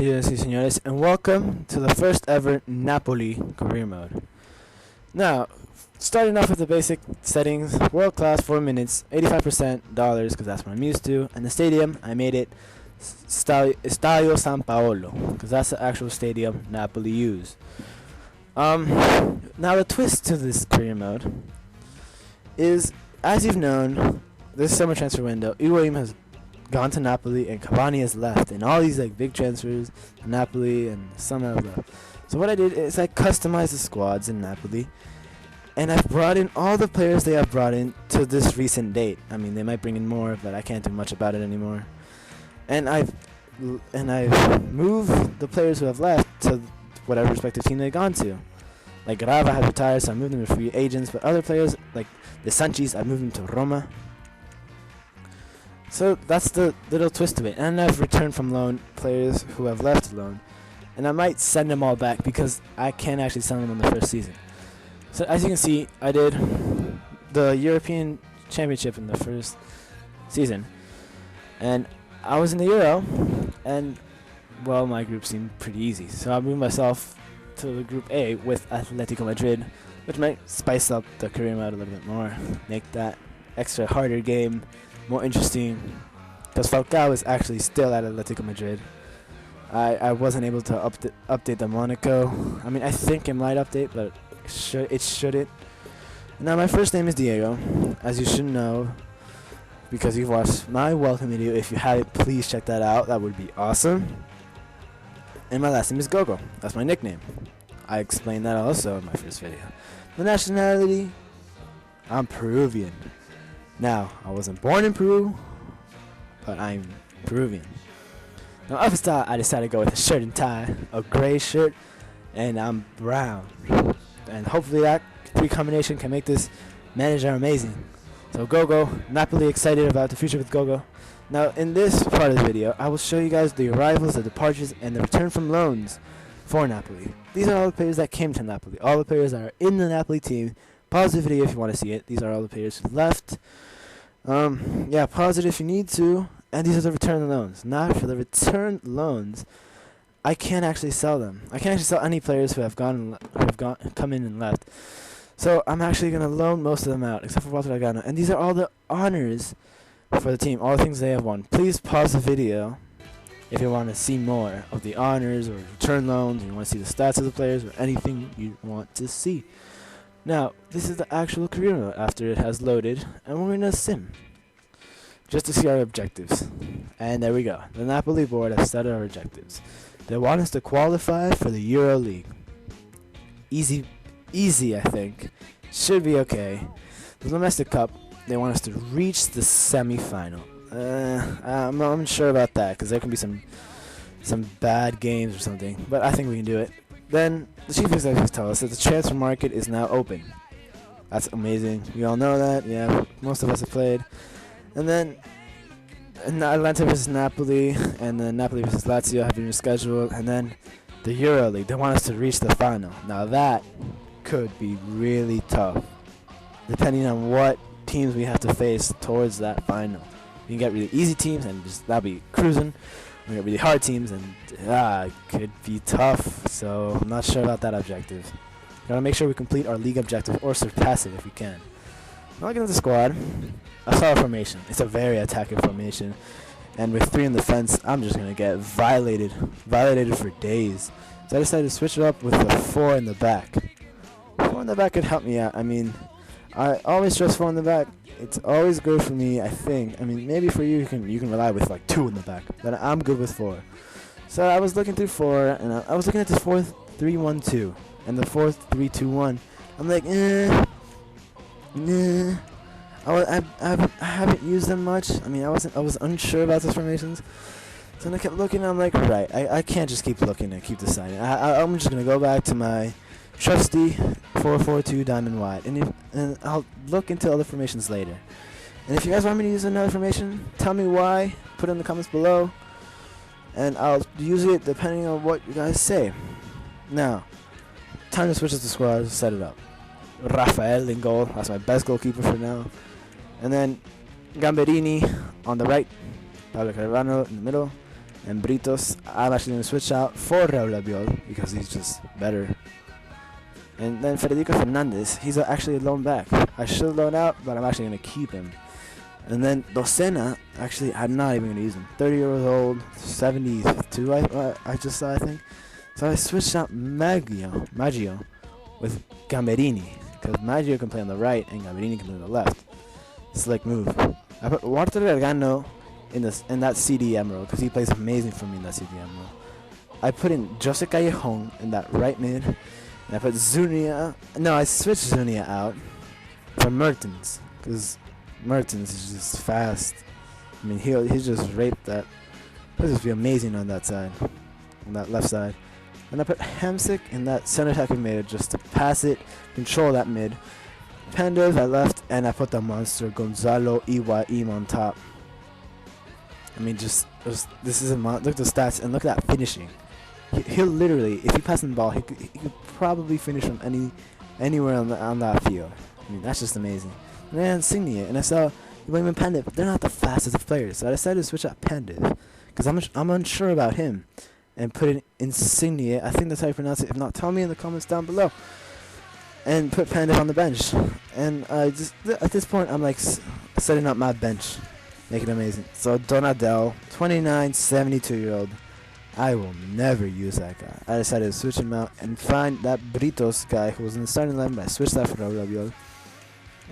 Señoras y señores, and welcome to the first ever Napoli career mode. Now, starting off with the basic settings, world class 4 minutes, 85% dollars because that's what I'm used to, and the stadium, I made it Estadio San Paolo because that's the actual stadium Napoli use. Now the twist to this career mode is, as you've known, this summer transfer window, Higuain has gone to Napoli and Cavani has left, and all these like big transfers to Napoli and some have left. So what I did is I customized the squads in Napoli, and I've brought in all the players they have brought in to this recent date. I mean, they might bring in more, but I can't do much about it anymore. And I've moved the players who have left to whatever respective team they've gone to. Like Grava has retired, so I moved them to free agents, but other players like the Sanchis, I moved them to Roma. So that's the little twist of it. And I've returned from loan players who have left loan, and I might send them all back because I can't actually send them in the first season. So as you can see, I did the European Championship in the first season, and I was in the Euro, and well, my group seemed pretty easy. So I moved myself to the Group A with Atletico Madrid, which might spice up the career mode a little bit more, make that extra harder game more interesting, because Falcao is actually still at Atletico Madrid. I wasn't able to update the Monaco. I mean, I think it might update, but it shouldn't. Now my first name is Diego, as you should know, because you've watched my welcome video. If you haven't, please check that out. That would be awesome. And my last name is Gogo. That's my nickname. I explained that also in my first video. The nationality, I'm Peruvian. Now, I wasn't born in Peru, but I'm Peruvian. Now, up style, I decided to go with a shirt and tie, a gray shirt, and I'm brown. And hopefully that three combination can make this manager amazing. So Gogo, Napoli excited about the future with Gogo. Now, in this part of the video, I will show you guys the arrivals, the departures, and the return from loans for Napoli. These are all the players that came to Napoli, all the players that are in the Napoli team. Pause the video if you want to see it. These are all the players who left. Yeah, pause it if you need to. And these are the return loans. Now, for the return loans, I can't actually sell them. I can't actually sell any players who have come in and left. So I'm actually gonna loan most of them out, except for Walter Lagano. And these are all the honors for the team, all the things they have won. Please pause the video if you want to see more of the honors or return loans, or you want to see the stats of the players, or anything you want to see. Now, this is the actual career mode after it has loaded, and we're going to sim just to see our objectives. And there we go. The Napoli board has set our objectives. They want us to qualify for the Euro League. Easy, I think. Should be okay. The Domestic Cup, they want us to reach the semi-final. I'm not unsure about that, because there can be some bad games or something, but I think we can do it. Then the chief executives tell us that the transfer market is now open. That's amazing. We all know that. Yeah, most of us have played. And then Atlanta versus Napoli, and then Napoli versus Lazio have been rescheduled. And then the Euro League, they want us to reach the final. Now that could be really tough, depending on what teams we have to face towards that final. You can get really easy teams, and just that'll be cruising. We got really hard teams, and it could be tough. So I'm not sure about that objective. Gotta make sure we complete our league objective or surpass it if we can. Now looking at the squad, I saw a formation. It's a very attacking formation, and with 3 in the fence, I'm just gonna get violated for days. So I decided to switch it up with the 4 in the back. 4 in the back could help me out. I mean, I always trust 4 in the back. It's always good for me, I think. I mean, maybe for you, you can rely with like 2 in the back, but I'm good with 4. So I was looking through 4, and I was looking at this 4-3-1-2 and the 4-3-2-1. I'm like, nah. I haven't used them much. I mean, I was unsure about those formations. So then I kept looking, and I'm like, right, I can't just keep looking and keep deciding. I'm just gonna go back to my trusty 4-4-2 diamond wide, and I'll look into other formations later. And if you guys want me to use another formation, tell me why. Put it in the comments below, and I'll use it depending on what you guys say. Now, time to switch up the squad. Set it up. Rafael in goal. That's my best goalkeeper for now. And then Gamberini on the right, Pablo Carvalho in the middle, And Britos, I'm actually going to switch out for Raul Albiol because he's just better. And then Federico Fernandez, he's actually a loan back. I should loan out, but I'm actually going to keep him. And then Docena, actually, I'm not even going to use him. 30 years old, 72, I just saw, I think. So I switched out Maggio with Gamberini, because Maggio can play on the right and Gamberini can play on the left. Slick move. I put Walter Gargano in that CDM role, because he plays amazing for me in that CDM role. I put in Jose Callejon in that right mid, and I put Zunia. No, I switched Zunia out for Mertens, because Mertens is just fast. I mean, he just raped that. He'll just be amazing on that side, on that left side. And I put Hamsik in that center attacking mid just to pass it, control that mid. Pendev at left, and I put the monster Gonzalo Higuain on top. I mean, this is a look at the stats and look at that finishing. He'll literally, if he passes the ball, he could probably finish from anywhere on that field. I mean, that's just amazing. And then Insigne, and I saw Higuain and Pendev, but they're not the fastest of players, so I decided to switch out Pendev because I'm unsure about him, and put in Insigne. I think that's how you pronounce it. If not, tell me in the comments down below. And put Pendev on the bench, and I just at this point I'm like setting up my bench. Make it amazing. So Donadel, 29, 72-year-old. I will never use that guy. I decided to switch him out and find that Britos guy who was in the starting line, but I switched that for Raul Albiol.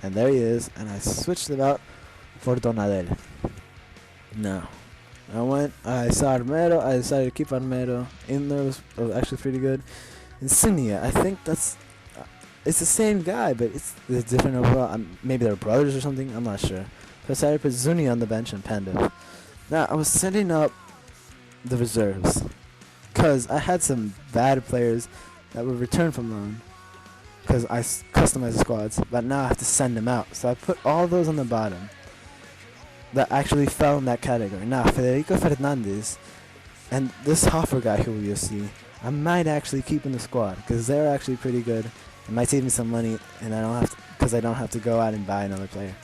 And there he is, and I switched him out for Donadel. Now, I saw Armero, I decided to keep Armero. In there was actually pretty good. Insigne, I think it's the same guy, but it's different overall. Maybe they're brothers or something, I'm not sure. So I decided to put Zuni on the bench and Pendev. Now, I was setting up the reserves, because I had some bad players that were returned from loan, because I customized the squads, but now I have to send them out. So I put all those on the bottom that actually fell in that category. Now, Federico Fernandez and this Hoffer guy who you'll see, I might actually keep in the squad, because they're actually pretty good. It might save me some money, and I don't have to go out and buy another player.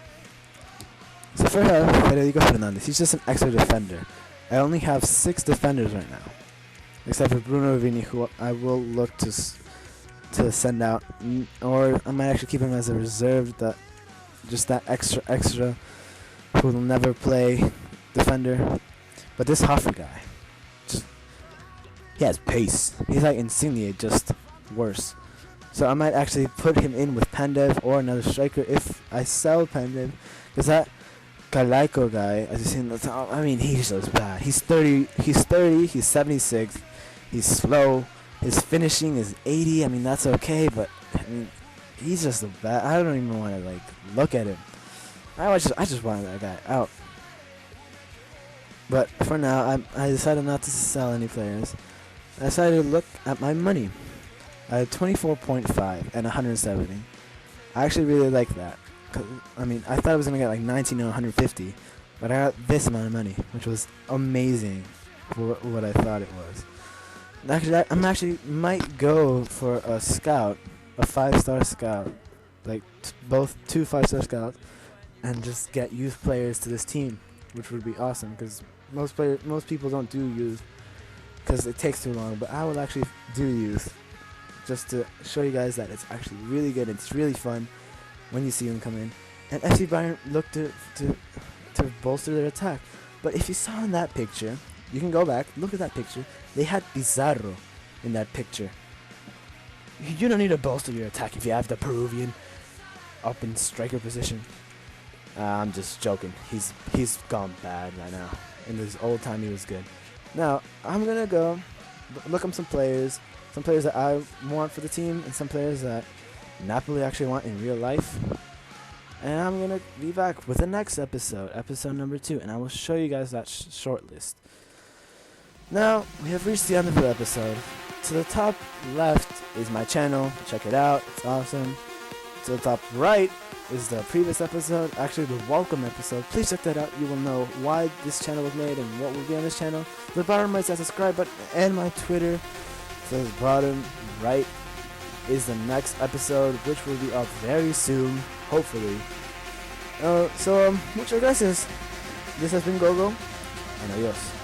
So for Federico Fernandez, he's just an extra defender. I only have 6 defenders right now, except for Bruno Vini, who I will look to send out, or I might actually keep him as a reserve. That extra who will never play defender. But this Hoffer guy, he has pace. He's like Insigne, just worse. So I might actually put him in with Pendev or another striker if I sell Pendev, because that Kalaiko guy, as you see in the top, I mean, he's just bad. He's 30, he's 76, he's slow, his finishing is 80, I mean, that's okay, but, I mean, he's just a bad, I don't even want to, look at him. I just wanted that guy out. But, for now, I decided not to sell any players. I decided to look at my money. I had 24.5 and 170. I actually really like that. I mean, I thought I was going to get 19 or 150, but I got this amount of money, which was amazing for what I thought it was. Actually, might go for a scout, a 5-star scout, both 2 5-star scouts, and just get youth players to this team, which would be awesome, because most people don't do youth because it takes too long, but I will actually do youth just to show you guys that it's actually really good and it's really fun when you see them come in. And FC Bayern looked to bolster their attack. But if you saw in that picture, you can go back, look at that picture. They had Pizarro in that picture. You don't need to bolster your attack if you have the Peruvian up in striker position. I'm just joking. He's gone bad right now. In his old time, he was good. Now, I'm going to go look up some players that I want for the team, and some players that Napoli actually want in real life. And I'm going to be back with the next episode number 2, and I will show you guys that short list. Now, we have reached the end of the episode. To the top left is my channel. Check it out. It's awesome. To the top right is the previous episode, actually the welcome episode. Please check that out. You will know why this channel was made and what will be on this channel. To the bottom right is that subscribe button and my Twitter. To the bottom right is the next episode, which will be up very soon, hopefully. Muchas gracias. This has been Gogo, and adios.